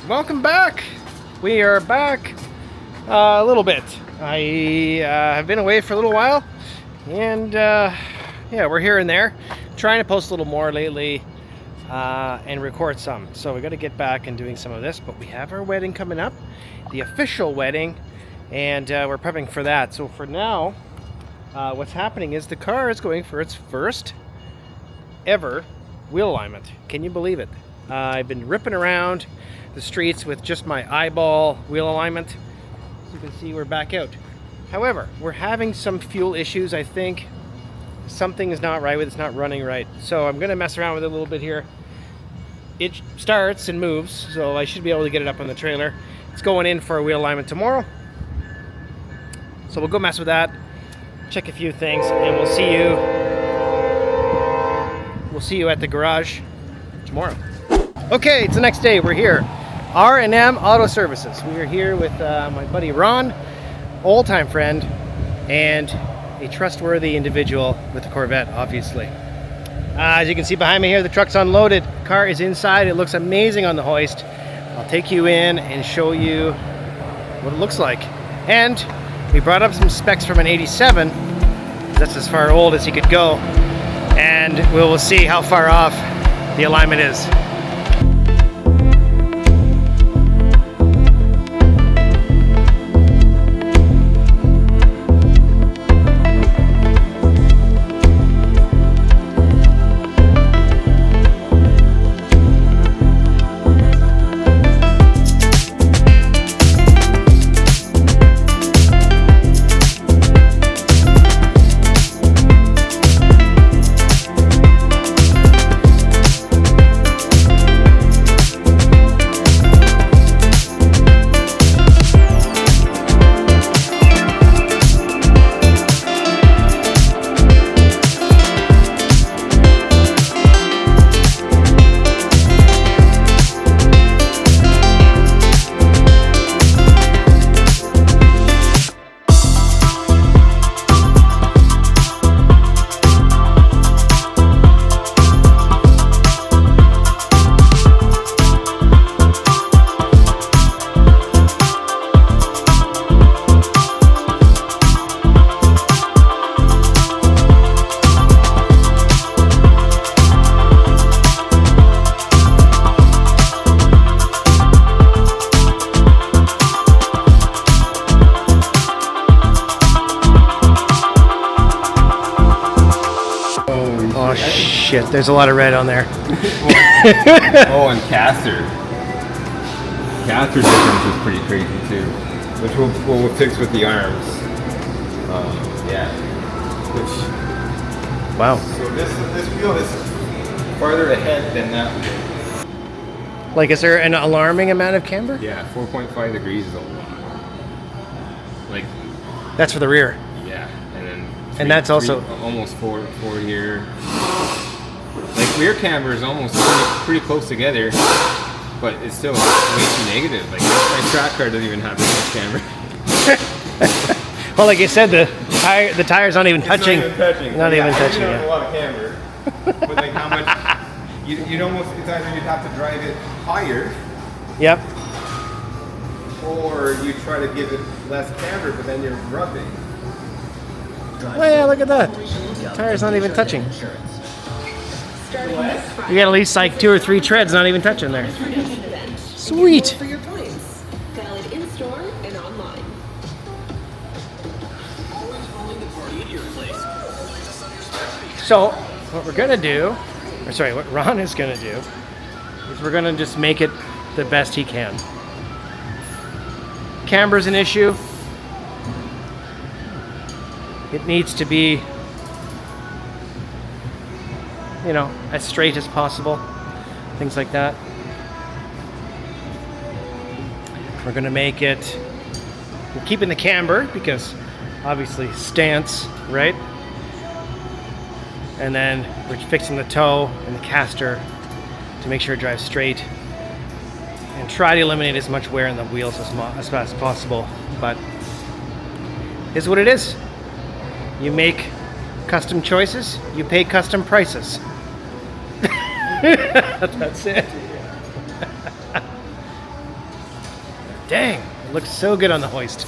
welcome back. We are back a little bit. I have been away for a little while, and yeah, we're here and there. Trying to post a little more lately and record some. So we got to get back and doing some of this, but we have our wedding coming up, the official wedding, and we're prepping for that. So for now, what's happening is the car is going for its first ever wheel alignment. Can you believe it? I've been ripping around the streets with just my eyeball wheel alignment. As you can see, we're back out. However, we're having some fuel issues. I think something is not right with it. It's not running right. So I'm going to mess around with it a little bit here. It starts and moves, so I should be able to get it up on the trailer. It's going in for a wheel alignment tomorrow. So we'll go mess with that, check a few things, and we'll see you at the garage tomorrow. Okay, it's the next day. We're here. R&M Auto Services. We are here with my buddy Ron, old-time friend, and a trustworthy individual with the Corvette, obviously. As you can see behind me here, the truck's unloaded. Car is inside. It looks amazing on the hoist. I'll take you in and show you what it looks like. And we brought up some specs from an 87. That's as far old as he could go. And we will see how far off the alignment is. Oh shit, there's a lot of red on there. Oh, and caster. Caster difference is pretty crazy too, which we'll fix with the arms. Yeah. Wow. So this wheel is farther ahead than that wheel. Like, is there an alarming amount of camber? Yeah, 4.5 degrees is a lot. Like. That's for the rear. Yeah, and then. And that's also almost four here. Like rear camber is almost pretty close together, but it's still way too negative. Like my track car doesn't even have this much camber. Well, like you said, the tire's not even touching. Not even touching. Not even touching. Yeah. A lot of camber, but like how much? You'd almost, it's either you'd have to drive it higher. Yep. Or you try to give it less camber, but then you're rubbing. Oh yeah, look at that. The tire's not even touching. You got at least like 2 or 3 treads not even touching there. Sweet. For your points. Valid in store and online. So what we're gonna do, or sorry, what Ron is gonna do, is we're gonna just make it the best he can. Camber's an issue. It needs to be, you know, as straight as possible. Things like that. We're gonna make it, we're keeping the camber because obviously stance, right? And then we're fixing the toe and the caster to make sure it drives straight and try to eliminate as much wear in the wheels as fast as possible. But it's what it is. You make custom choices, you pay custom prices. That's it. Dang, it looks so good on the hoist.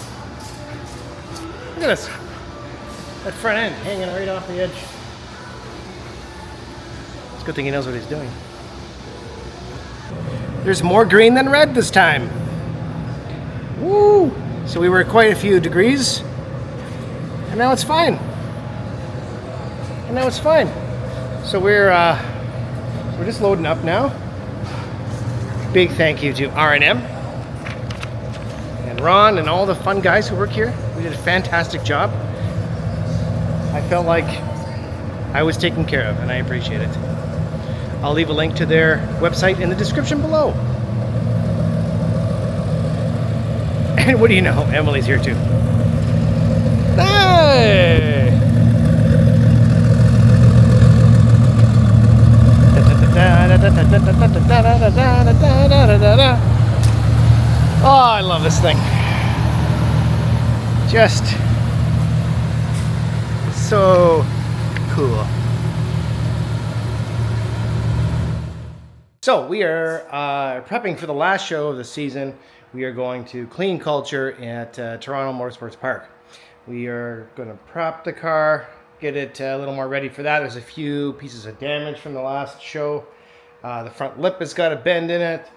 Look at this. That front end hanging right off the edge. It's a good thing he knows what he's doing. There's more green than red this time. Woo! So we were quite a few degrees, and now it's fine. So we're just loading up now. Big thank you to R&M and Ron and all the fun guys who work here. We did a fantastic job. I felt like I was taken care of, and I appreciate it. I'll leave a link to their website in the description below. And what do you know? Emily's here too. Hey! Oh, I love this thing. Just so cool. So we are prepping for the last show of the season. We are going to Clean Culture at Toronto Motorsports Park. We are going to prep the car, get it a little more ready for that. There's a few pieces of damage from the last show. The front lip has got a bend in it.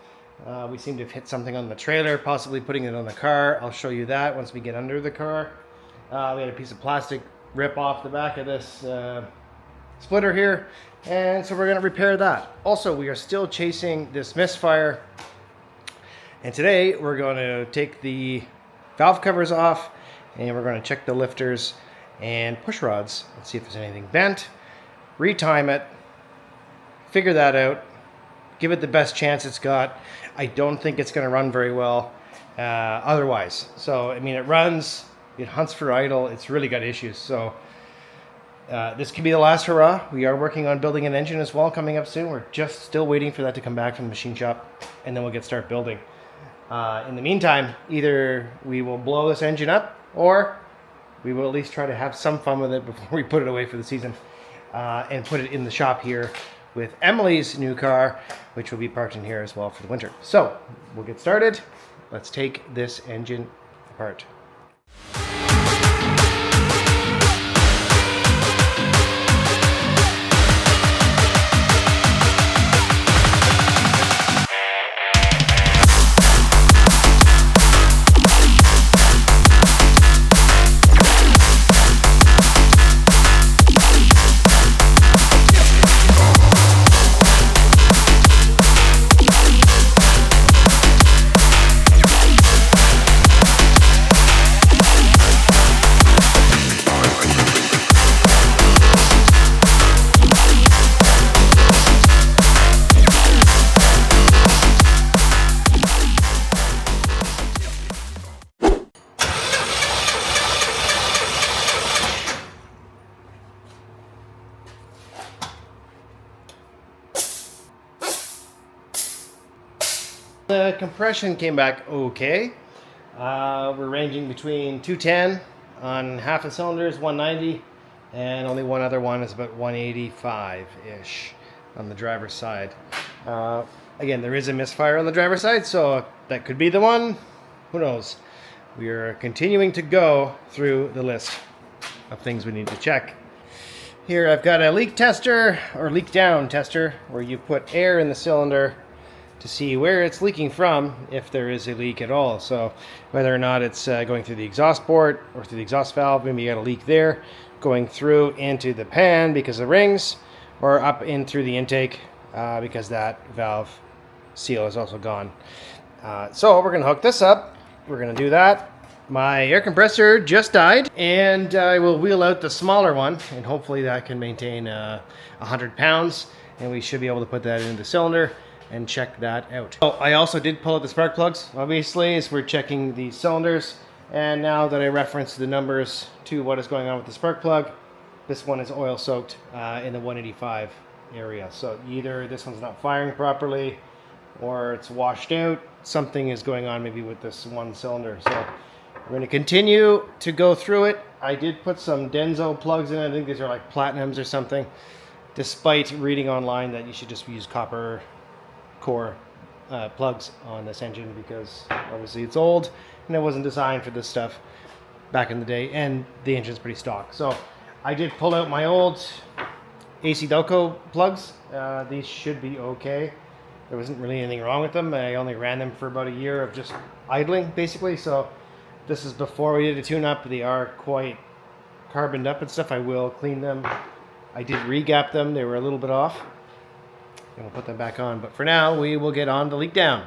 We seem to have hit something on the trailer, possibly putting it on the car. I'll show you that once we get under the car. We had a piece of plastic rip off the back of this splitter here, and so we're going to repair that. Also, we are still chasing this misfire, and today we're going to take the valve covers off, and we're going to check the lifters and push rods and see if there's anything bent, retime it, figure that out, give it the best chance it's got. I don't think it's going to run very well otherwise. So, I mean, it runs, it hunts for idle, it's really got issues. So, this could be the last hurrah. We are working on building an engine as well coming up soon. We're just still waiting for that to come back from the machine shop, and then we'll start building. In the meantime, either we will blow this engine up, or we will at least try to have some fun with it before we put it away for the season, and put it in the shop here with Emily's new car, which will be parked in here as well for the winter. So we'll get started. Let's take this engine apart. The compression came back okay. We're ranging between 210 on half the cylinders, 190, and only one other one is about 185-ish on the driver's side. Again, there is a misfire on the driver's side, so that could be the one. Who knows? We are continuing to go through the list of things we need to check. Here I've got a leak tester, or leak down tester, where you put air in the cylinder to see where it's leaking from, if there is a leak at all. So whether or not it's going through the exhaust port or through the exhaust valve, maybe you got a leak there, going through into the pan because of the rings, or up in through the intake because that valve seal is also gone. So we're gonna hook this up. We're gonna do that. My air compressor just died, and I will wheel out the smaller one, and hopefully that can maintain 100 pounds, and we should be able to put that into the cylinder and check that out. Oh, I also did pull out the spark plugs, obviously, as we're checking the cylinders. And now that I referenced the numbers to what is going on with the spark plug, this one is oil soaked in the 185 area. So either this one's not firing properly, or it's washed out. Something is going on maybe with this one cylinder. So we're going to continue to go through it. I did put some Denso plugs in. I think these are like platinums or something, despite reading online that you should just use copper core plugs on this engine because obviously it's old and it wasn't designed for this stuff back in the day, and the engine's pretty stock. So I did pull out my old AC Delco plugs. These should be okay. There wasn't really anything wrong with them. I only ran them for about a year of just idling, basically. So this is before we did a tune-up. They are quite carboned up and stuff. I will clean them. I did re-gap them. They were a little bit off. And we'll put them back on. But for now, we will get on to leak down.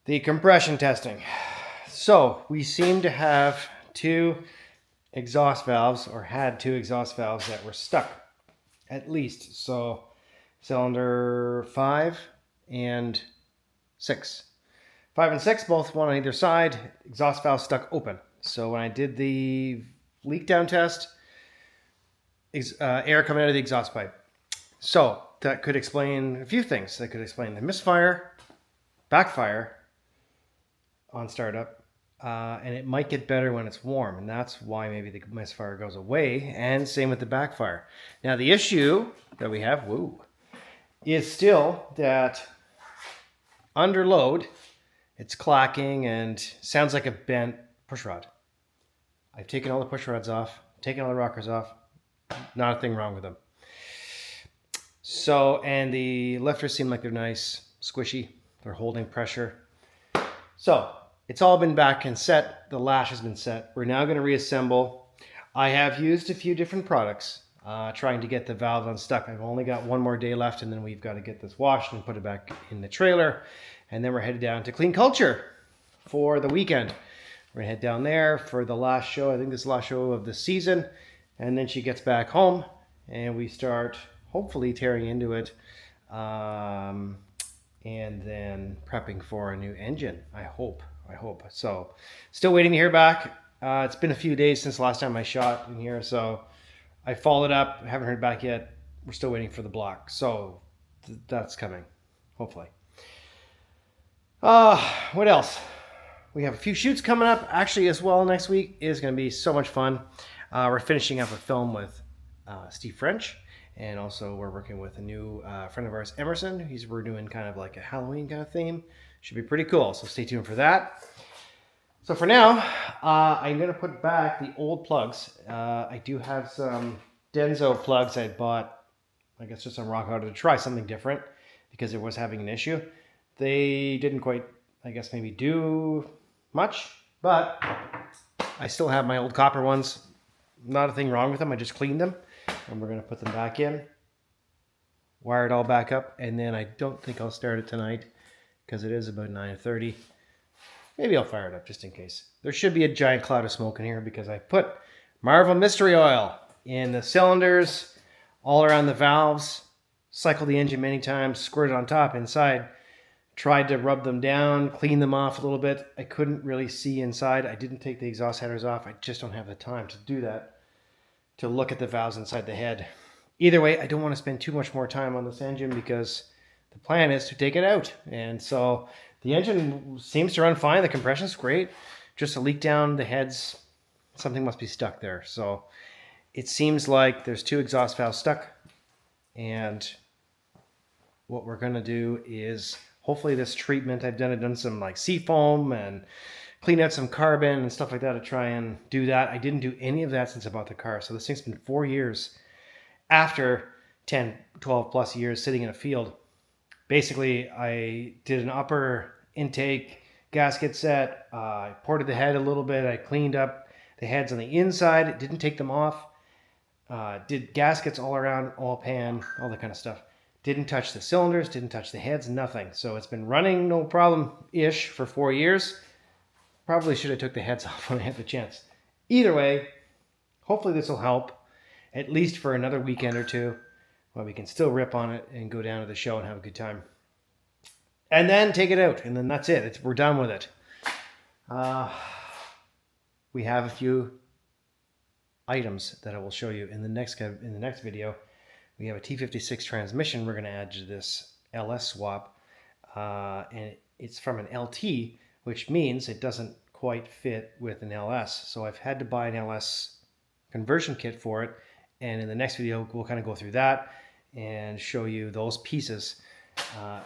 The compression testing. So we seem to have two exhaust valves, or had two exhaust valves that were stuck at least. So cylinder 5 and 6. 5 and 6, both one on either side, exhaust valve stuck open. So when I did the leak down test, air coming out of the exhaust pipe. So that could explain a few things. That could explain the misfire, backfire on startup, and it might get better when it's warm, and that's why maybe the misfire goes away, and same with the backfire. Now the issue that we have, is still that under load, it's clacking and sounds like a bent push rod. I've taken all the push rods off, taken all the rockers off, not a thing wrong with them. So, and the lifters seem like they're nice, squishy, they're holding pressure. So, it's all been back and set. The lash has been set. We're now going to reassemble. I have used a few different products trying to get the valve unstuck. I've only got one more day left, and then we've got to get this washed and put it back in the trailer. And then we're headed down to Clean Culture for the weekend. We're going to head down there for the last show. I think this is the last show of the season. And then she gets back home, and we start hopefully tearing into it. And then prepping for a new engine, I hope. So, still waiting to hear back. It's been a few days since the last time I shot in here, so I followed up. Haven't heard back yet. We're still waiting for the block, so that's coming, hopefully. What else? We have a few shoots coming up actually as well next week. It is going to be so much fun. We're finishing up a film with Steve French. And also we're working with a new friend of ours, Emerson. We're doing kind of like a Halloween kind of theme. Should be pretty cool, so stay tuned for that. So for now, I'm going to put back the old plugs. I do have some Denso plugs I bought, I guess just on Rock Auto to try something different because it was having an issue. They didn't quite, I guess, maybe do much, but I still have my old copper ones. Not a thing wrong with them. I just cleaned them. And we're going to put them back in, wire it all back up, and then I don't think I'll start it tonight because it is about 9:30. Maybe I'll fire it up just in case. There should be a giant cloud of smoke in here because I put Marvel Mystery Oil in the cylinders, all around the valves, cycled the engine many times, squirted on top, inside, tried to rub them down, clean them off a little bit. I couldn't really see inside. I didn't take the exhaust headers off. I just don't have the time to do that, to look at the valves inside the head. Either way, I don't want to spend too much more time on this engine because the plan is to take it out. And so the engine seems to run fine. The compression's great. just a leak down the heads. Something must be stuck there. So it seems like there's 2 exhaust valves stuck, and what we're going to do is hopefully this treatment I've done some like sea foam and cleaned out some carbon and stuff like that to try and do that. I didn't do any of that since I bought the car. So this thing's been 4 years after 10, 12 plus years sitting in a field. Basically, I did an upper intake gasket set. I ported the head a little bit. I cleaned up the heads on the inside. Didn't take them off. Did gaskets all around, all pan, all that kind of stuff. Didn't touch the cylinders, didn't touch the heads, nothing. So it's been running no problem-ish for 4 years. Probably should have took the heads off when I had the chance. Either way, hopefully this will help, at least for another weekend or two, while we can still rip on it and go down to the show and have a good time. And then take it out, and then that's it. We're done with it. We have a few items that I will show you in the next video. We have a T56 transmission we're going to add to this LS swap, and it's from an LT, which means it doesn't quite fit with an LS. So I've had to buy an LS conversion kit for it, and in the next video we'll kind of go through that and show you those pieces,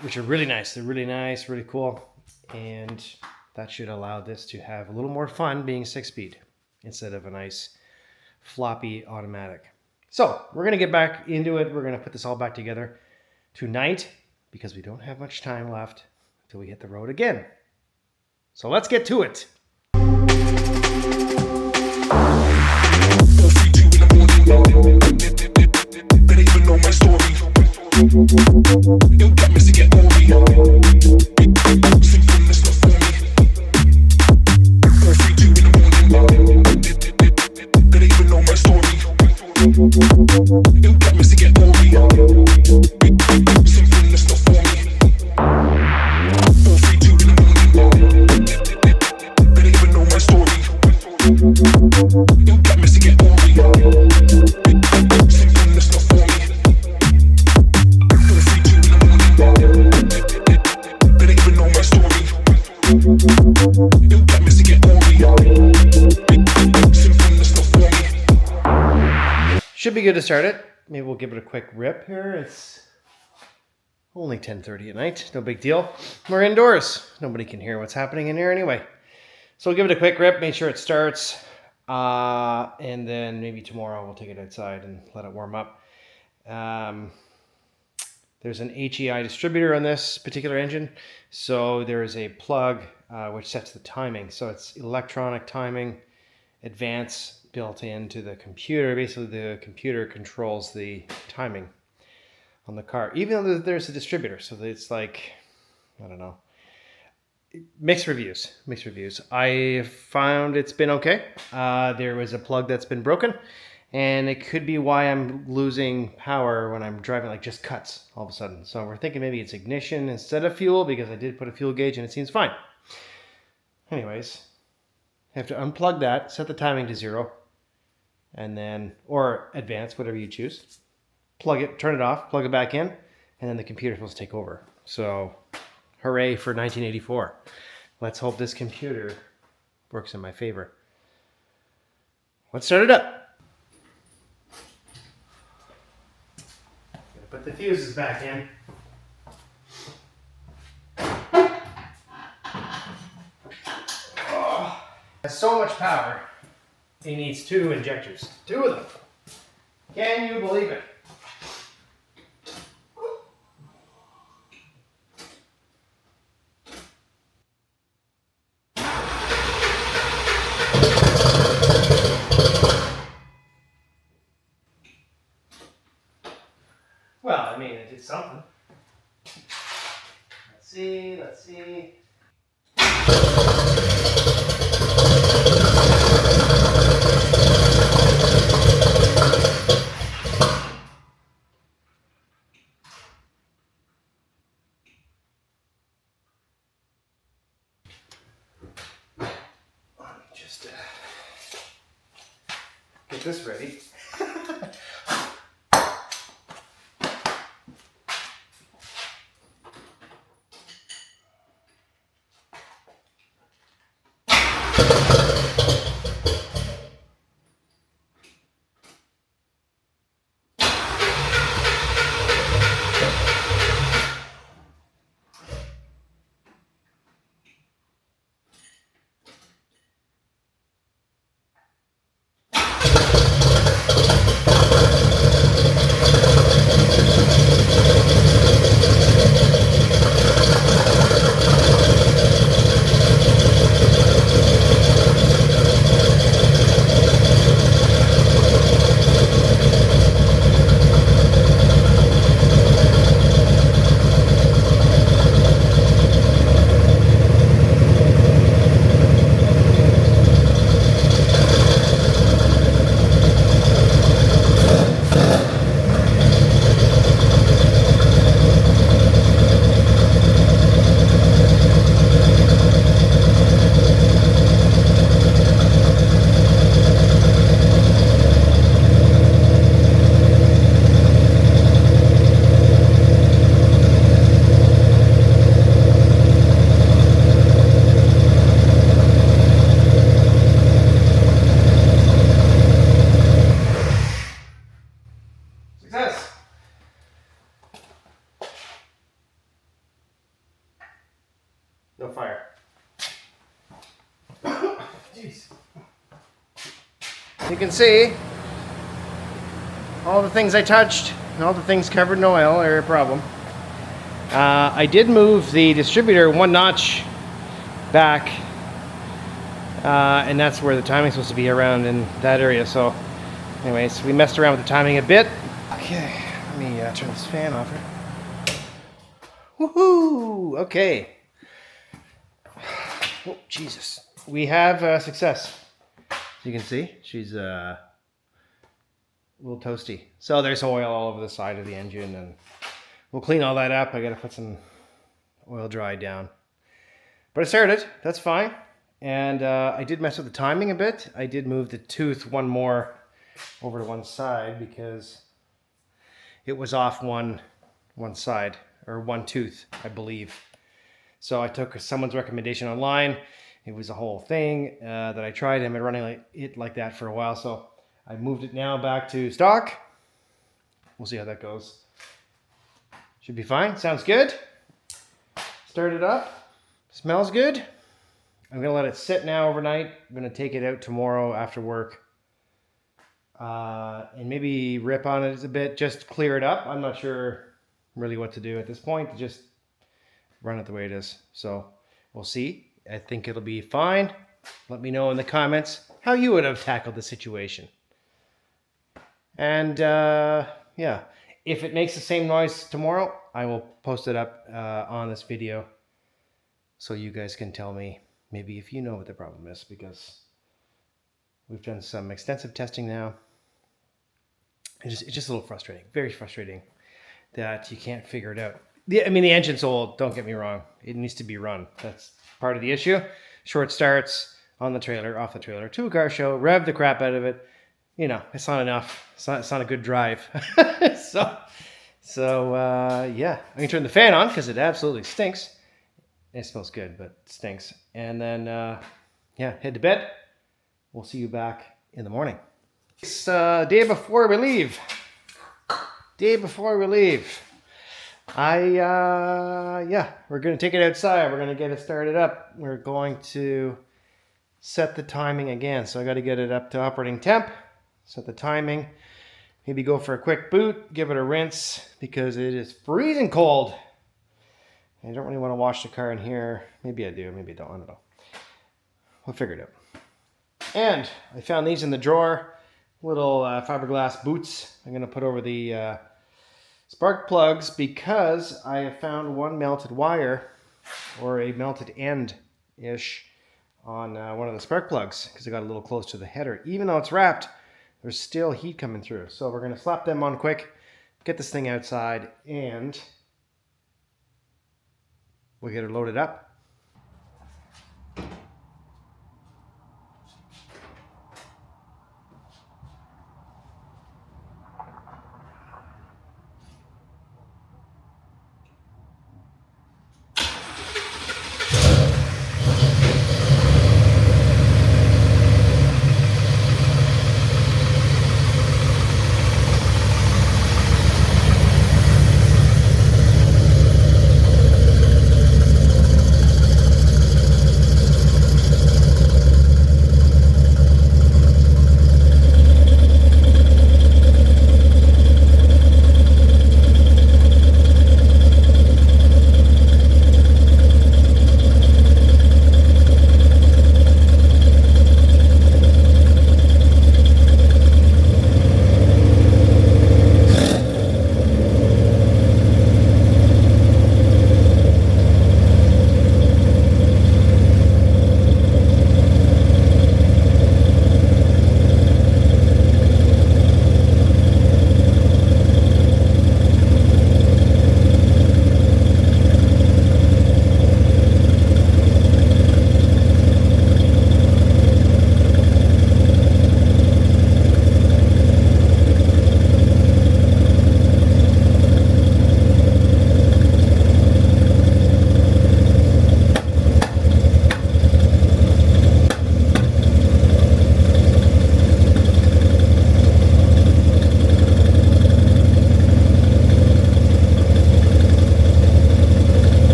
which are really nice. They're really nice, really cool, and that should allow this to have a little more fun being 6-speed instead of a nice floppy automatic. So we're going to get back into it. We're going to put this all back together tonight because we don't have much time left until we hit the road again. So let's get to it. Should be good to start it. Maybe we'll give it a quick rip here. It's only 10:30 at night. No big deal. We're indoors. Nobody can hear what's happening in here anyway. So we'll give it a quick rip, make sure it starts, and then maybe tomorrow we'll take it outside and let it warm up. There's an HEI distributor on this particular engine. So there is a plug which sets the timing. So it's electronic timing, advanced, built into the computer. Basically, the computer controls the timing on the car, even though there's a distributor. So it's like, I don't know, mixed reviews. I found it's been okay. There was a plug that's been broken, and it could be why I'm losing power when I'm driving, like just cuts all of a sudden. So we're thinking maybe it's ignition instead of fuel, because I did put a fuel gauge and it seems fine. Anyways, I have to unplug that, set the timing to 0, and then, or advanced, whatever you choose. Plug it, turn it off, plug it back in, and then the computer's supposed to take over. So, hooray for 1984. Let's hope this computer works in my favor. Let's start it up. Gonna put the fuses back in. Oh, it has so much power. He needs 2 injectors. 2 of them. Can you believe it? Well, I mean, it did something. Let's see. Just get this ready. Jeez. You can see all the things I touched and all the things covered in oil are a problem. I did move the distributor 1 notch back, and that's where the timing's supposed to be, around in that area. So anyways, we messed around with the timing a bit. Okay, let me turn this fan off here. Woohoo! Okay. Oh, Jesus. We have success. As you can see, she's a little toasty. So there's oil all over the side of the engine, and we'll clean all that up. I gotta put some oil dry down. But I started, that's fine. And I did mess with the timing a bit. I did move the tooth one more over to one side because it was off one side, or one tooth, I believe. So I took someone's recommendation online. It was a whole thing that I tried. I've been running it like that for a while. So I moved it now back to stock. We'll see how that goes. Should be fine. Sounds good. Start it up. Smells good. I'm going to let it sit now overnight. I'm going to take it out tomorrow after work. And maybe rip on it a bit. Just clear it up. I'm not sure really what to do at this point. Just run it the way it is. So we'll see. I think it'll be fine. Let me know in the comments how you would have tackled the situation. And yeah, if it makes the same noise tomorrow, I will post it up on this video so you guys can tell me maybe if you know what the problem is, because we've done some extensive testing now. It's just a little frustrating, very frustrating that you can't figure it out. I mean, the engine's old, don't get me wrong. It needs to be run. That's part of the issue. Short starts on the trailer, off the trailer, to a car show, rev the crap out of it. You know, it's not enough. It's not a good drive. so yeah, I can turn the fan on because it absolutely stinks. It smells good, but it stinks. And then, yeah, head to bed. We'll see you back in the morning. It's day before we leave. Day before we leave. Yeah, we're going to take it outside. We're going to get it started up. We're going to set the timing again. So I got to get it up to operating temp, set the timing, maybe go for a quick boot, give it a rinse because it is freezing cold. I don't really want to wash the car in here. Maybe I do, maybe I don't know. We'll figure it out. And I found these in the drawer, little fiberglass boots. I'm going to put over the spark plugs because I have found one melted wire, or a melted end-ish, on one of the spark plugs because it got a little close to the header. Even though it's wrapped, there's still heat coming through. So we're going to slap them on quick, get this thing outside, and we'll get her loaded up.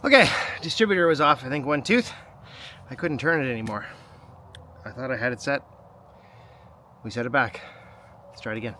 Okay, distributor was off, I think, one tooth. I couldn't turn it anymore. I thought I had it set. We set it back. Let's try it again.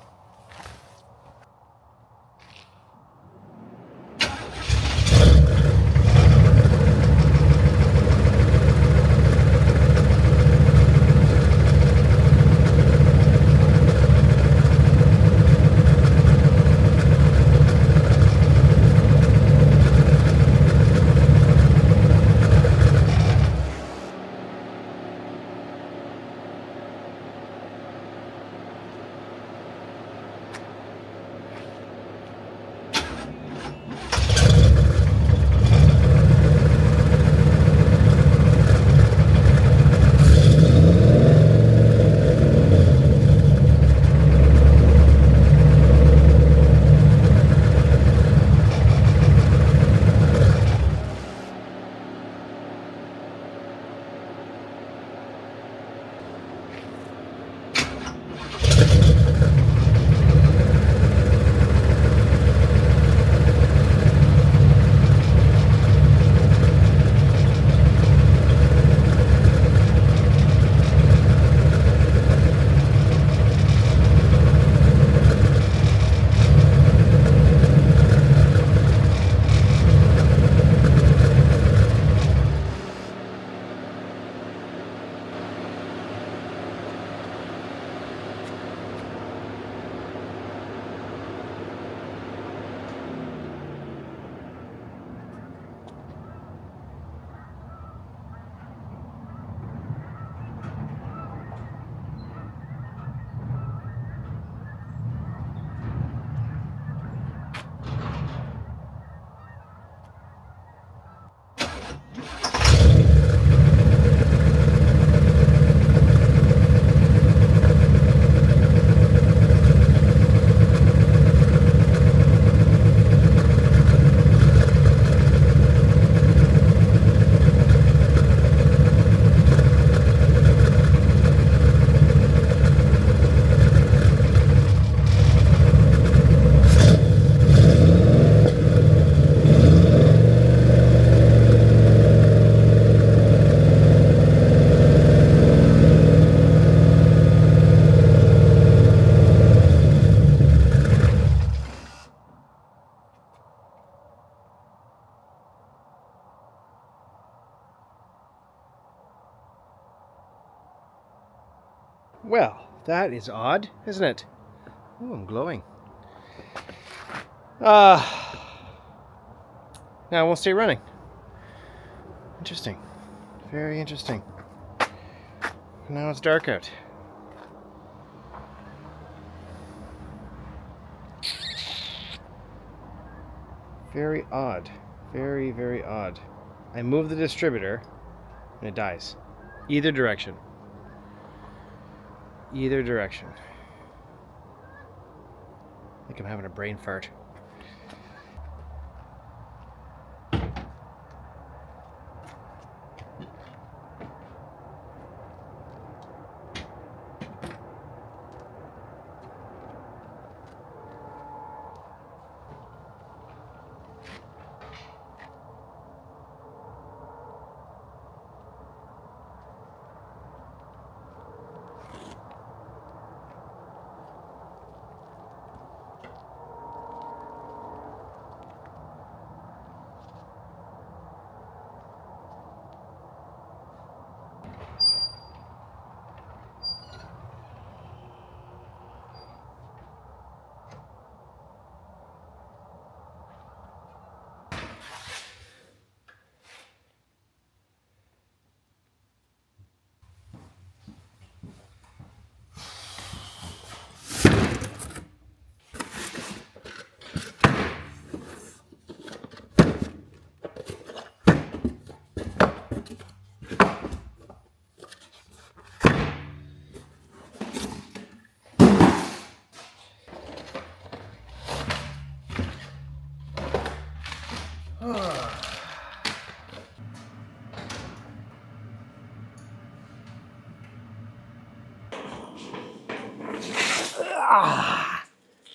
Well, that is odd, isn't it? Oh, I'm glowing. Now it won't stay running. Interesting. Very interesting. Now it's dark out. Very odd. Very, very odd. I move the distributor and it dies. Either direction. Either direction. I think I'm having a brain fart.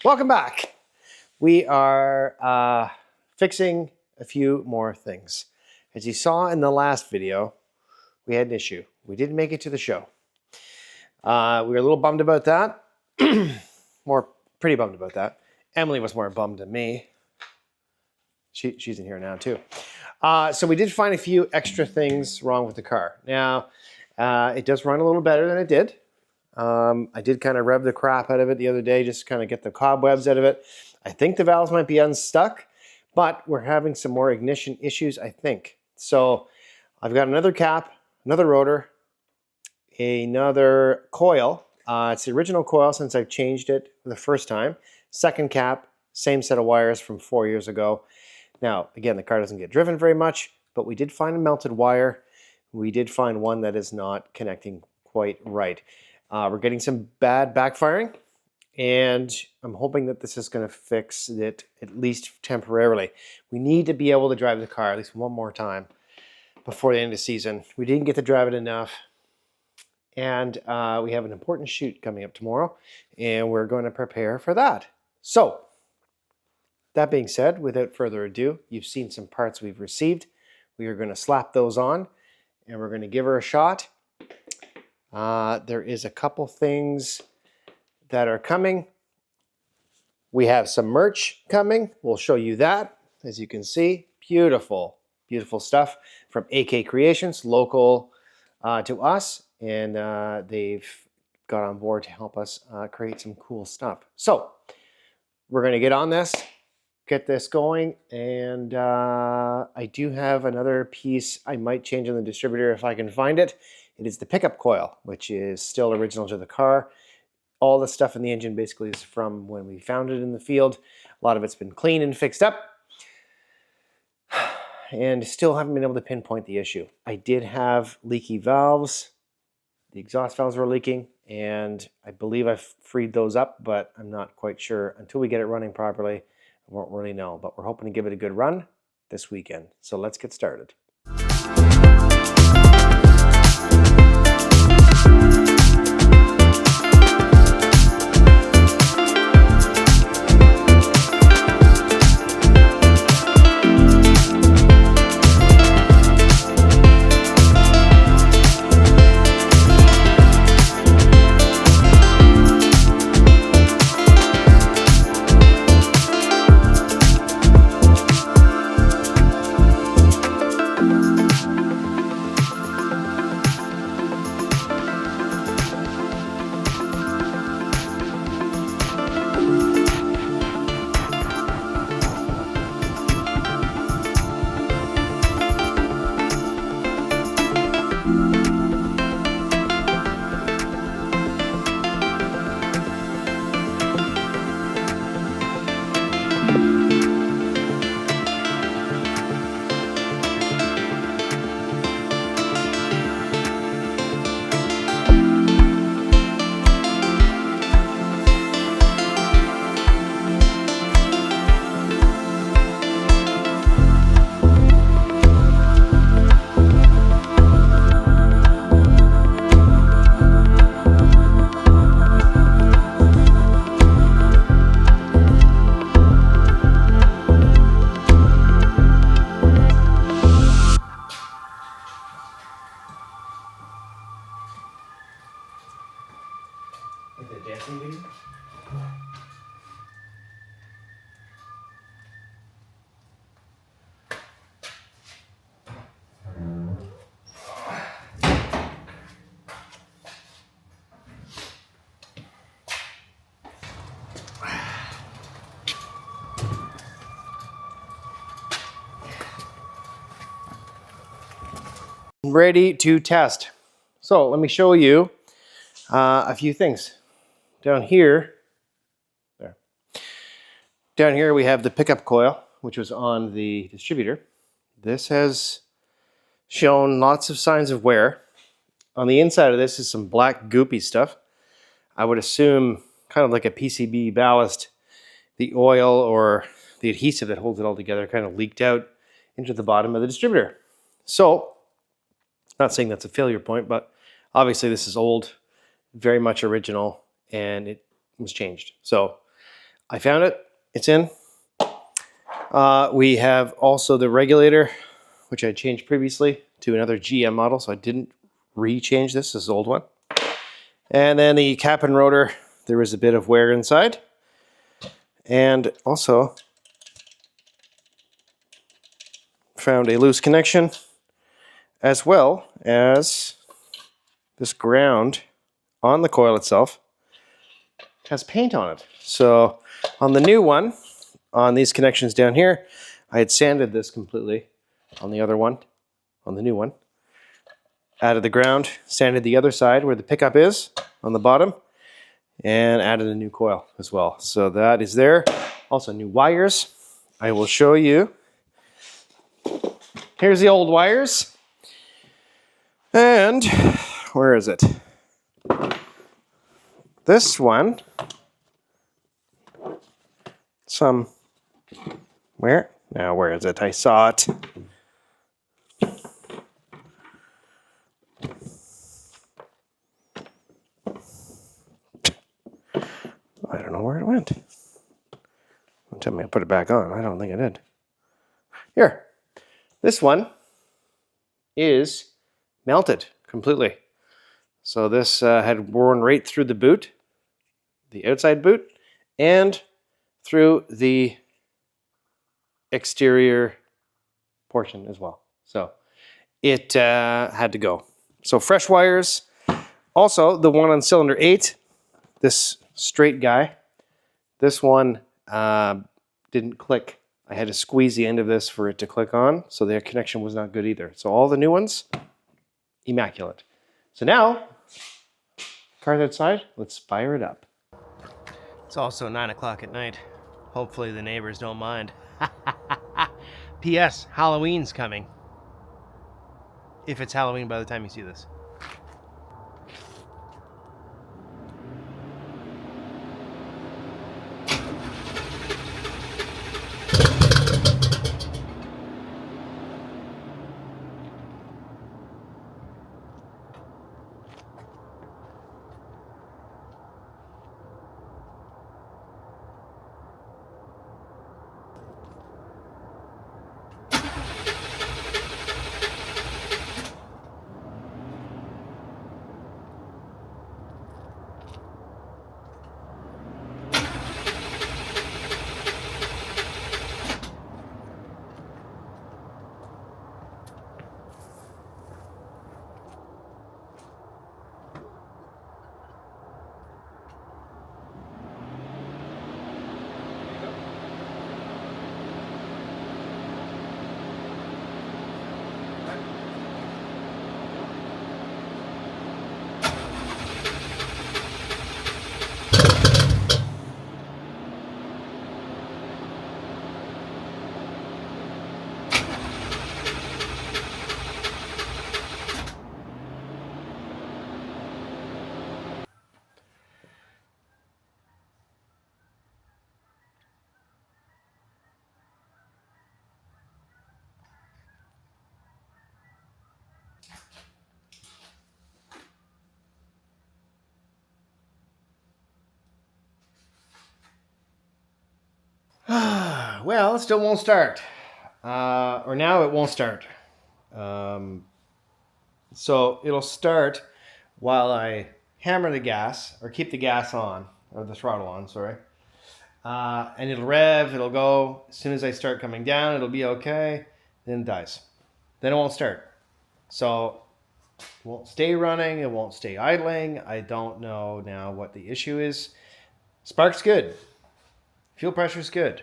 Welcome back. We are fixing a few more things. As you saw in the last video, we had an issue. We didn't make it to the show. We were a little bummed about that. Pretty bummed about that. Emily was more bummed than me. She's in here now too. So we did find a few extra things wrong with the car. Now, it does run a little better than it did. I did kind of rev the crap out of it the other day, just kind of get the cobwebs out of it. I think the valves might be unstuck, but we're having some more ignition issues, I think. So I've got another cap, another rotor, another coil. It's the original coil since I've changed it the first time. Second cap, same set of wires from 4 years ago. Now, again, the car doesn't get driven very much, but we did find a melted wire. We did find one that is not connecting quite right. We're getting some bad backfiring, and I'm hoping that this is going to fix it at least temporarily. We need to be able to drive the car at least one more time before the end of the season. We didn't get to drive it enough, and we have an important shoot coming up tomorrow, and we're going to prepare for that. So, that being said, without further ado, you've seen some parts we've received. We are going to slap those on, and we're going to give her a shot. There is a couple things that are coming. We have some merch coming. We'll show you that. As you can see, beautiful, beautiful stuff from AK Creations, local to us. And they've got on board to help us create some cool stuff. So we're going to get on this, get this going. And I do have another piece I might change on the distributor if I can find it. It is the pickup coil, which is still original to the car. All the stuff in the engine basically is from when we found it in the field. A lot of it's been cleaned and fixed up. And still haven't been able to pinpoint the issue. I did have leaky valves. The exhaust valves were leaking, and I believe I've freed those up, but I'm not quite sure. Until we get it running properly, I won't really know. But we're hoping to give it a good run this weekend. So let's get started. Ready to test. So let me show you a few things. Down here we have the pickup coil, which was on the distributor. This has shown lots of signs of wear. On the inside of this is some black goopy stuff. I would assume kind of like a PCB ballast. The oil or the adhesive that holds it all together kind of leaked out into the bottom of the distributor. So, not saying that's a failure point, but obviously this is old, very much original, and it was changed. So I found it, it's in. We have also the regulator, which I changed previously to another GM model, so I didn't re-change this. This is the old one. And then the cap and rotor, there was a bit of wear inside. And also found a loose connection, as well as this ground on the coil itself has paint on it. So on the new one, on these connections down here, I had sanded this completely. On the other one, on the new one, added the ground, sanded the other side where the pickup is on the bottom, and added a new coil as well. So that is there. Also new wires. I will show you. Here's the old wires. And where is it? This one, where? Now, where is it? I saw it. I don't know where it went. Don't tell me I put it back on. I don't think I did. Here. This one is melted completely. So this had worn right through the boot, the outside boot, and through the exterior portion as well. So it had to go. So fresh wires. Also, the one on cylinder 8, this straight guy, this one didn't click. I had to squeeze the end of this for it to click on, so their connection was not good either. So all the new ones, immaculate. So now, car's outside, let's fire it up. It's also 9 o'clock at night. Hopefully the neighbors don't mind. P.S. Halloween's coming. If it's Halloween by the time you see this. Well, it still won't start. Or now it won't start. So it'll start while I hammer the gas, or keep the gas on, or the throttle on, sorry. And it'll rev, it'll go. As soon as I start coming down, it'll be okay. Then it dies. Then it won't start. So it won't stay running, it won't stay idling. I don't know now what the issue is. Spark's good. Fuel pressure's good.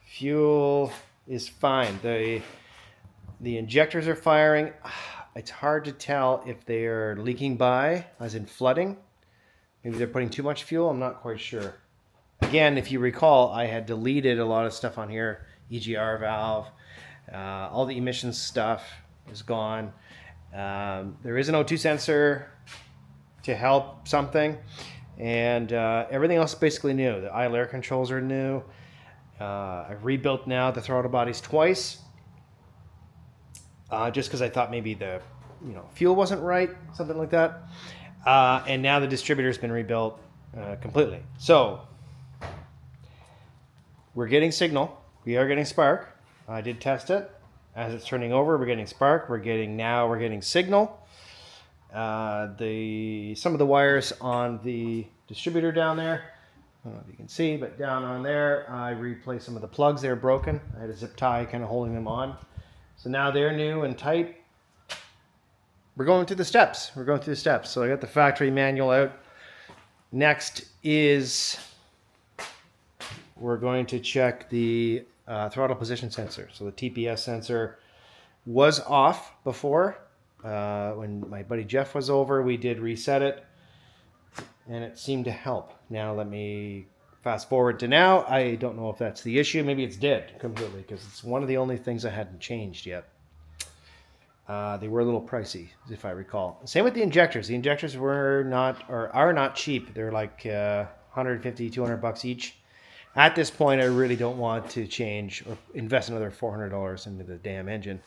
Fuel is fine. The injectors are firing. It's hard to tell if they are leaking by, as in flooding. Maybe they're putting too much fuel. I'm not quite sure. Again, if you recall, I had deleted a lot of stuff on here. EGR valve, all the emissions stuff is gone. There is an O2 sensor to help something. And everything else is basically new. The idle air controls are new. I've rebuilt now the throttle bodies twice, just because I thought maybe the fuel wasn't right, something like that. And now the distributor's been rebuilt completely. So we're getting signal. We are getting spark. I did test it as it's turning over, we're getting spark. We're getting signal. Some of the wires on the distributor down there, I don't know if you can see, but down on there, I replaced some of the plugs. They're broken. I had a zip tie kind of holding them on. So now they're new and tight. We're going through the steps. So I got the factory manual out. Next is we're going to check the throttle position sensor. So the TPS sensor was off before. When my buddy Jeff was over, we did reset it, and it seemed to help. Now let me fast forward to now. I don't know if that's the issue. Maybe it's dead completely, because it's one of the only things I hadn't changed yet. They were a little pricey, if I recall. Same with the injectors. The injectors are not cheap. They're like 150, 200 bucks each. At this point, I really don't want to change or invest another $400 into the damn engine.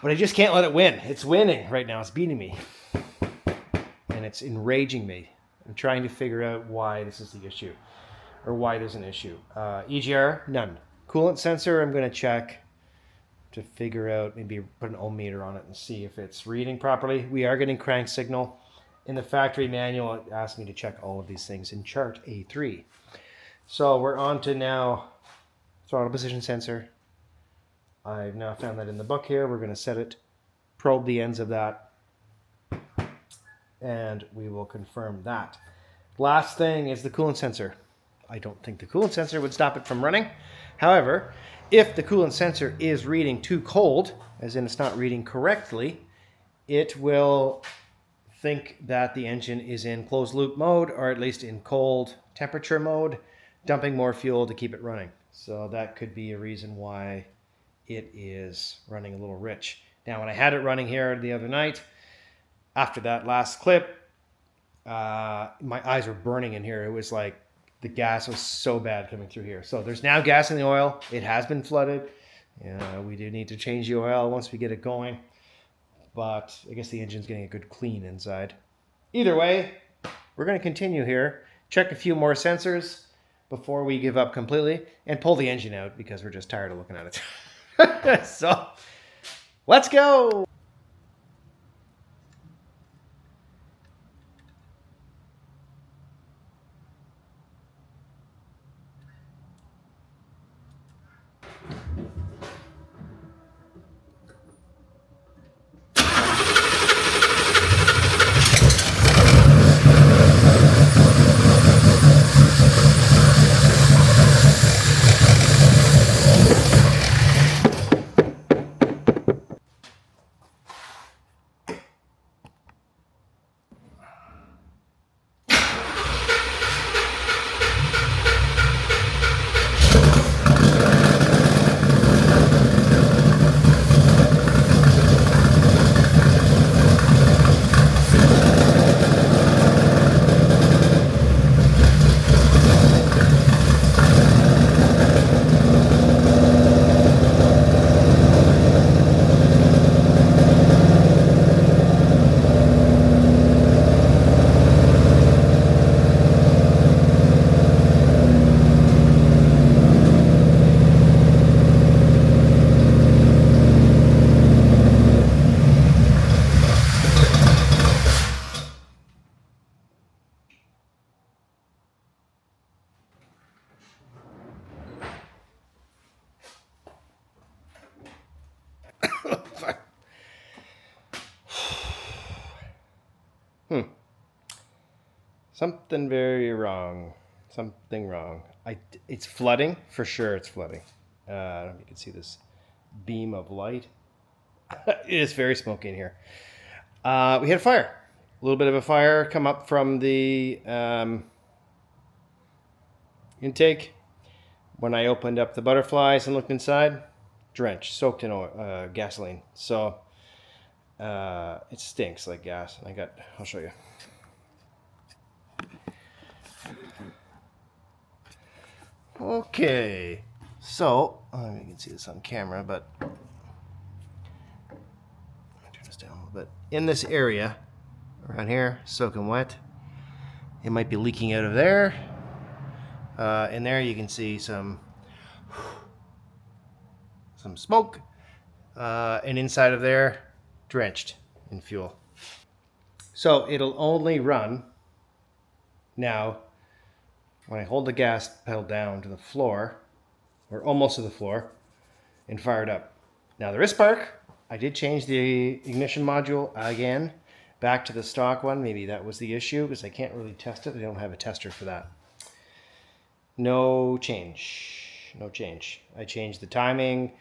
But I just can't let it win. It's winning right now. It's beating me. And it's enraging me. I'm trying to figure out why this is the issue. Or why there's an issue. EGR, none. Coolant sensor, I'm going to check to figure out, maybe put an ohm meter on it and see if it's reading properly. We are getting crank signal. In the factory manual, it asked me to check all of these things in chart A3. So we're on to now throttle position sensor. I've now found that in the book here. We're going to set it, probe the ends of that, and we will confirm that. Last thing is the coolant sensor. I don't think the coolant sensor would stop it from running. However, if the coolant sensor is reading too cold, as in it's not reading correctly, it will think that the engine is in closed loop mode, or at least in cold temperature mode, dumping more fuel to keep it running. So that could be a reason why it is running a little rich. Now, when I had it running here the other night, after that last clip, my eyes were burning in here. It was like the gas was so bad coming through here. So there's now gas in the oil. It has been flooded. We do need to change the oil once we get it going. But I guess the engine's getting a good clean inside. Either way, we're going to continue here. Check a few more sensors before we give up completely, and pull the engine out because we're just tired of looking at it. So, let's go! Something very wrong. Something wrong. It's flooding. For sure it's flooding. I don't know if you can see this beam of light. It is very smoky in here. We had a fire. A little bit of a fire come up from the intake. When I opened up the butterflies and looked inside, drenched, soaked in oil, gasoline. So it stinks like gas. I'll show you. Okay, so I don't know if you can see this on camera, but I'll turn this down a little bit. In this area, around here, soaking wet. It might be leaking out of there. In there, you can see some some smoke, and inside of there, drenched in fuel. So it'll only run now when I hold the gas pedal down to the floor, or almost to the floor, and fire it up. Now there is spark. I did change the ignition module again back to the stock one. Maybe that was the issue because I can't really test it. I don't have a tester for that. No change. No change. I changed the timing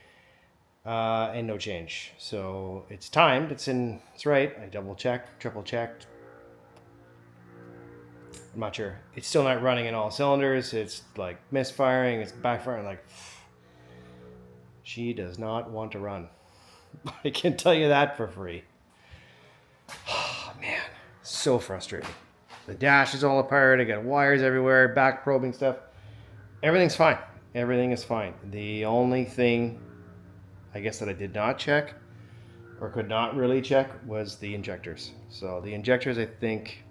and no change. So it's timed. It's right. I double checked, triple checked. I'm not sure. It's still not running in all cylinders. It's like misfiring. It's backfiring. Like, she does not want to run. I can tell you that for free. Oh, man, so frustrating. The dash is all apart. I got wires everywhere, back probing stuff. Everything's fine. Everything is fine. The only thing, I guess, that I did not check or could not really check was the injectors. So the injectors, I think,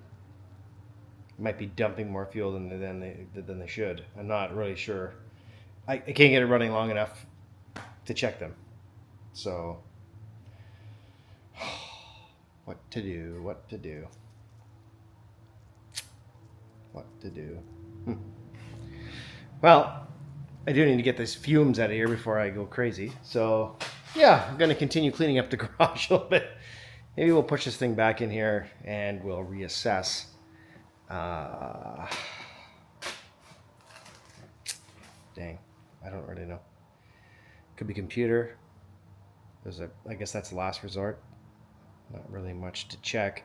might be dumping more fuel than they should. I'm not really sure. I can't get it running long enough to check them. So, what to do? What to do? What to do? Well, I do need to get these fumes out of here before I go crazy. So, yeah, I'm going to continue cleaning up the garage a little bit. Maybe we'll push this thing back in here and we'll reassess. Dang, I don't really know. Could be computer. I guess that's the last resort. Not really much to check.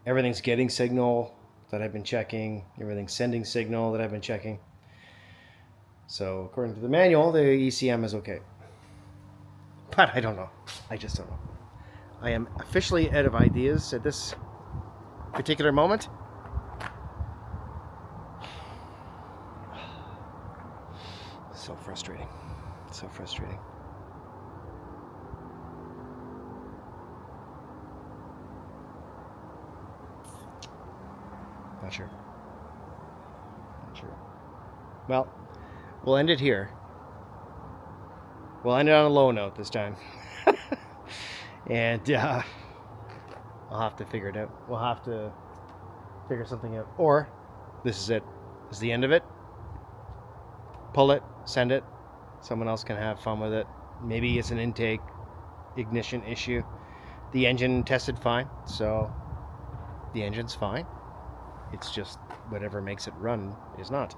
Everything's getting signal that I've been checking. Everything's sending signal that I've been checking. So according to the manual, the ECM is okay. But I don't know. I just don't know. I am officially out of ideas at this particular moment. So frustrating. So frustrating. Not sure. Not sure. Well, we'll end it here. We'll end it on a low note this time. And I'll have to figure it out. We'll have to figure something out. Or this is it. This is the end of it. Pull it, send it. Someone else can have fun with it. Maybe it's an intake ignition issue. The engine tested fine, so the engine's fine. It's just whatever makes it run is not.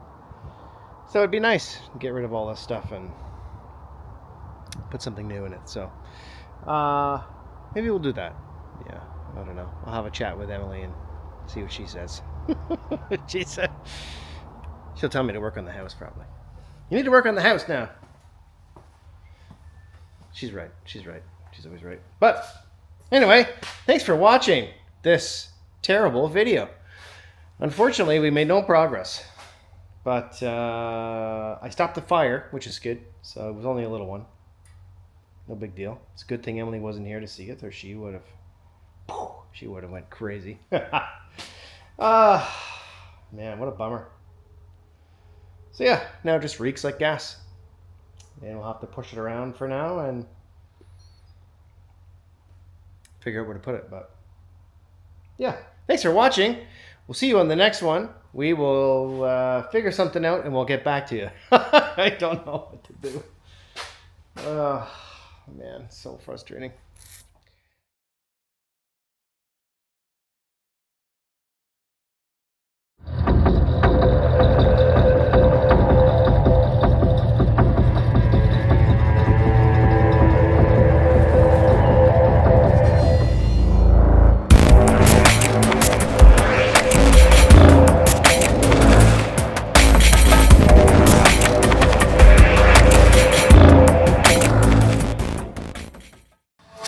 So it'd be nice to get rid of all this stuff and put something new in it. So maybe we'll do that. Yeah, I don't know. I'll have a chat with Emily and see what she says. She said she'll tell me to work on the house probably. You need to work on the house now. She's right. She's right. She's always right. But anyway, thanks for watching this terrible video. Unfortunately, we made no progress. But I stopped the fire, which is good. So it was only a little one. No big deal. It's a good thing Emily wasn't here to see it, or she would have went crazy. Man, what a bummer. So yeah, now it just reeks like gas. And we'll have to push it around for now and figure out where to put it. But yeah, thanks for watching. We'll see you on the next one. We will figure something out and we'll get back to you. I don't know what to do. Man, so frustrating.